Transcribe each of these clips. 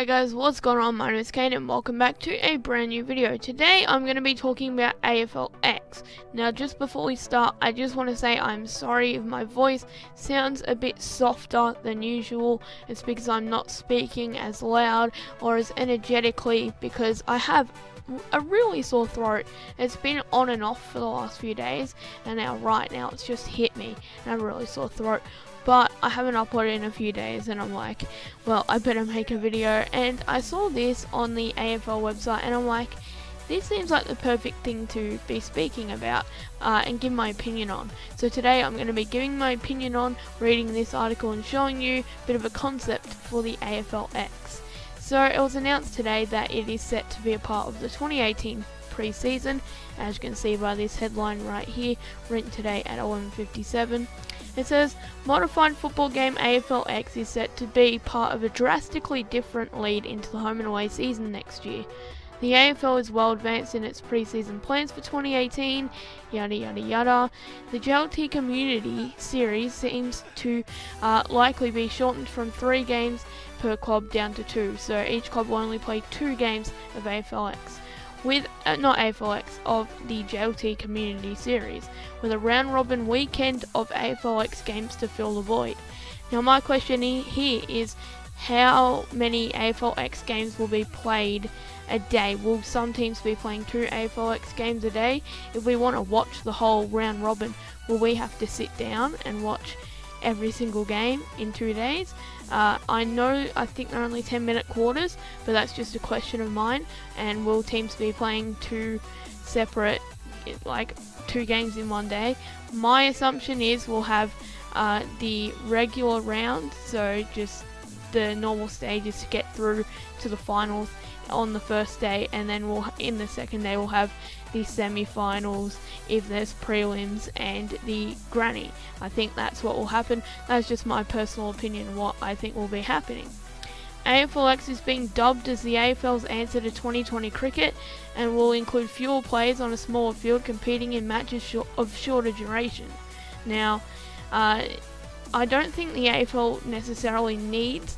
Alright guys, what's going on? My name is Kane and welcome back to a brand new video. Today I'm going to be talking about AFLX. Now just before we start, I just want to say I'm sorry if my voice sounds a bit softer than usual. It's because I'm not speaking as loud or as energetically because I have a really sore throat. It's been on and off for the last few days, and now right now it's just hit me and I have a really sore throat. But I haven't uploaded in a few days and I'm like, well, I better make a video. And I saw this on the AFL website and I'm like, this seems like the perfect thing to be speaking about and give my opinion on. So today I'm going to be giving my opinion on, reading this article and showing you a bit of a concept for the AFLX. So it was announced today that it is set to be a part of the 2018 pre-season, as you can see by this headline right here, written today at 11:57. It says, modified football game AFLX is set to be part of a drastically different lead into the home and away season next year. The AFL is well advanced in its pre-season plans for 2018, yada yada yada. The JLT Community Series seems to likely be shortened from 3 games per club down to 2, so each club will only play 2 games of AFLX. With not AFLX, of the JLT Community Series, with a round-robin weekend of AFLX games to fill the void. Now my question here is, how many AFLX games will be played a day? Will some teams be playing 2 AFLX games a day? If we want to watch the whole round-robin, will we have to sit down and watch every single game in 2 days? I think they're only 10-minute quarters, but that's just a question of mine. And will teams be playing 2 separate, like 2 games in one day? My assumption is we'll have the regular round, so just the normal stages to get through to the finals on the first day, and then in the second day we'll have the semi-finals if there's prelims and the granny. I think that's what will happen. That's just my personal opinion, what I think will be happening. AFLX is being dubbed as the AFL's answer to 2020 cricket and will include fewer players on a smaller field competing in matches of shorter duration. Now, I don't think the AFL necessarily needs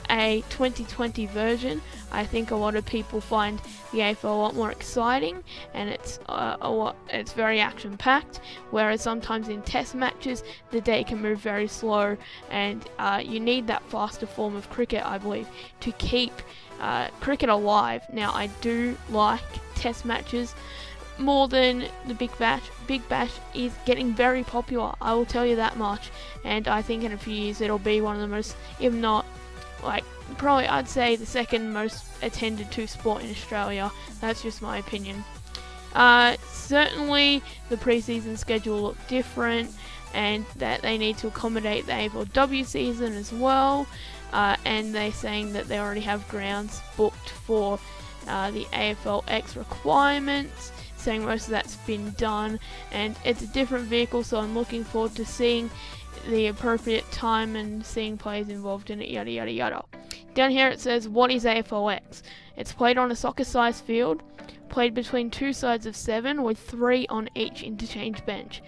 a 2020 version. I think a lot of people find the AFL a lot more exciting, and it's very action packed, whereas sometimes in test matches the day can move very slow, and you need that faster form of cricket, I believe, to keep cricket alive. Now I do like test matches more than the Big Bash. Big Bash is getting very popular, I will tell you that much, and I think in a few years it'll be one of the most, if not probably I'd say the second most attended to sport in Australia. That's just my opinion. Certainly the pre-season schedule will look different, and that they need to accommodate the AFLW season as well, and they're saying that they already have grounds booked for the AFLX requirements, saying most of that's been done, and it's a different vehicle, so I'm looking forward to seeing the appropriate time and seeing players involved in it, yada yada yada. Down here it says, what is AFLX? It's played on a soccer-sized field, played between 2 sides of 7 with 3 on each interchange bench.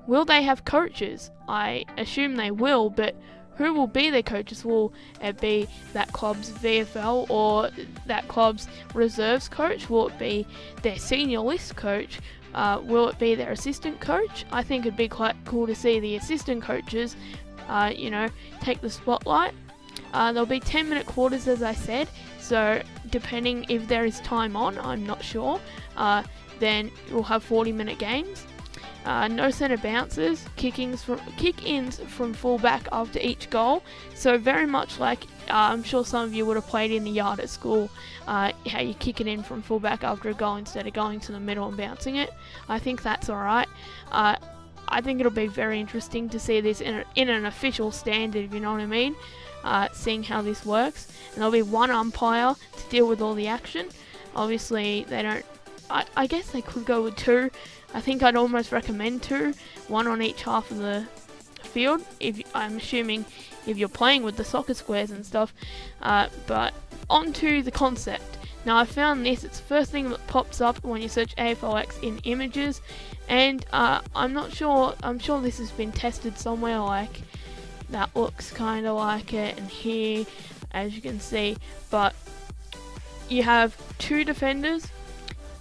Will they have coaches? I assume they will, but who will be their coaches? Will it be that club's VFL or that club's reserves coach? Will it be their senior list coach? Will it be their assistant coach? I think it'd be quite cool to see the assistant coaches, take the spotlight. There'll be 10-minute quarters, as I said, so depending if there is time on, I'm not sure, then we'll have 40-minute games. No centre bounces, kick-ins from full-back after each goal, so very much like I'm sure some of you would have played in the yard at school, how you kick it in from full-back after a goal instead of going to the middle and bouncing it. I think that's alright. I think it'll be very interesting to see this in an official standard, if you know what I mean, seeing how this works. And there'll be 1 umpire to deal with all the action. Obviously they don't, I guess they could go with 2. I think I'd almost recommend 2, 1 on each half of the field, I'm assuming if you're playing with the soccer squares and stuff. But onto the concept. Now I found this, it's the first thing that pops up when you search AFLX in images, and I'm sure this has been tested somewhere, like that looks kind of like it, and here as you can see, but you have 2 defenders,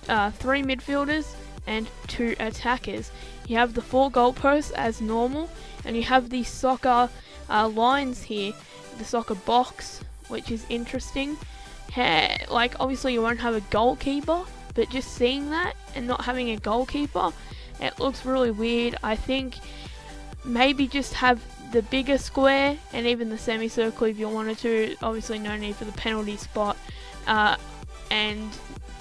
3 midfielders, and 2 attackers. You have the 4 goalposts as normal, and you have the soccer lines here, the soccer box, which is interesting. Like, obviously you won't have a goalkeeper, but just seeing that and not having a goalkeeper, it looks really weird. I think maybe just have the bigger square and even the semicircle if you wanted to. Obviously no need for the penalty spot, and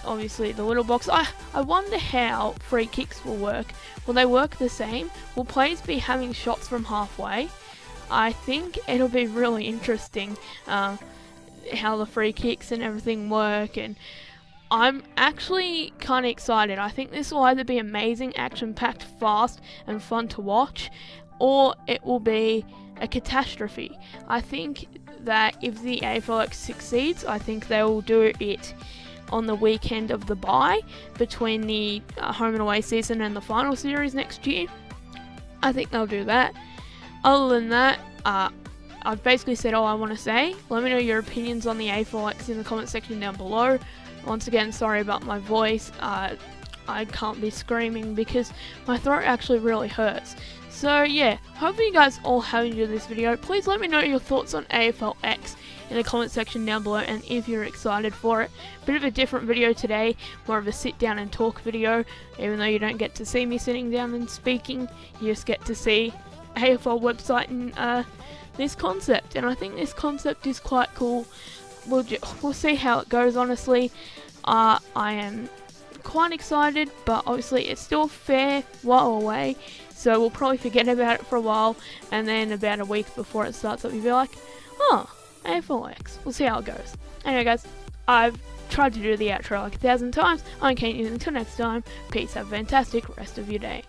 obviously the little box. I wonder how free kicks will work. Will they work the same? Will players be having shots from halfway? I think it'll be really interesting how the free kicks and everything work, and I'm actually kind of excited. I think this will either be amazing, action-packed, fast and fun to watch, or it will be a catastrophe. I think that if the AFLX succeeds, I think they will do it on the weekend of the bye between the home and away season and the final series next year. I think they'll do that. Other than that, I've basically said all I want to say. Let me know your opinions on the AFLX in the comment section down below. Once again, sorry about my voice. I can't be screaming because my throat actually really hurts. So yeah, hopefully you guys all have enjoyed this video. Please let me know your thoughts on AFLX in the comment section down below, and if you're excited for it. Bit of a different video today, more of a sit down and talk video. Even though you don't get to see me sitting down and speaking, you just get to see AFL website and this concept, and I think this concept is quite cool. We'll see how it goes. Honestly, I am quite excited, but obviously it's still a fair while away, so we'll probably forget about it for a while, and then about a week before it starts up, you'll be like, oh, AFLX. We'll see how it goes. Anyway guys, I've tried to do the outro like 1,000 times. I'm Kate, until next time, peace, have a fantastic rest of your day.